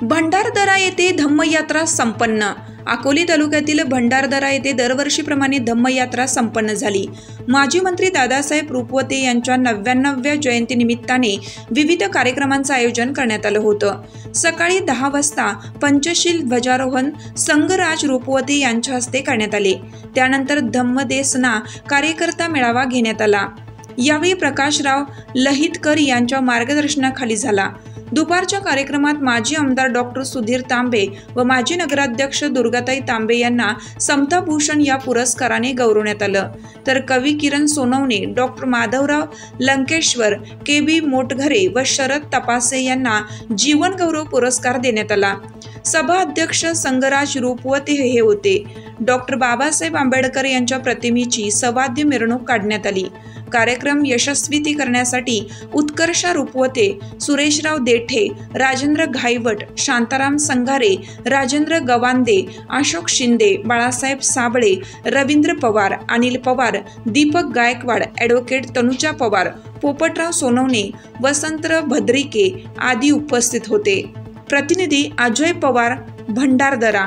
भंडारदरा येथे धम्मयात्रा संपन्न। अकोले तालुक्यातील भंडारदरा येथे दरवर्षीप्रमाणे धम्मयात्रा संपन्न झाली। माजी मंत्री दादासाहेब रुपवते यांच्या 99व्या जयंतीनिमित्ताने विविध कार्यक्रमांचं आयोजन करण्यात आलं होतं। सकाळी 10 वाजता पंचशील ध्वजारोहण संगराज रुपवते यांच्या हस्ते करण्यात आले। त्यानंतर धम्मदेसना कार्यकर्ता मेळावा घेण्यात आला। यावेळी प्रकाशराव लहितकर यांच्या मार्गदर्शनाखाली झाला। दुपारच्या कार्यक्रमात माजी आमदार डॉक्टर सुधीर तांबे व माजी नगराध्यक्ष दुर्गाताई तांबे यांना समता भूषण या पुरस्काराने गौरवण्यात आलं। तर कवी किरण सोनवणे, डॉक्टर माधवराव लंकेश्वर, KB मोटघरे व शरद तपासे यांना जीवन गौरव पुरस्कार देण्यात आला। सभा अध्यक्ष संगराज रुपवते हे होते। डॉक्टर बाबासाहेब आंबेडकर यांच्या प्रतिमेची सवाद्य मिरवणूक काढण्यात आली। कार्यक्रम यशस्वी करण्यासाठी उत्कर्षा रुपवते, सुरेशराव देठे, राजेंद्र घाईवट, शांताराम संघारे, राजेंद्र गवांदे, अशोक शिंदे, बाळासाहेब साबळे, रवींद्र पवार, अनिल पवार, दीपक गायकवाड, ॲडव्होकेट तनुजा पवार, पोपटराव सोनवणे, वसंतराव भद्रिके आदी उपस्थित होते। प्रतिनिधी अजय पवार, भंडारदरा।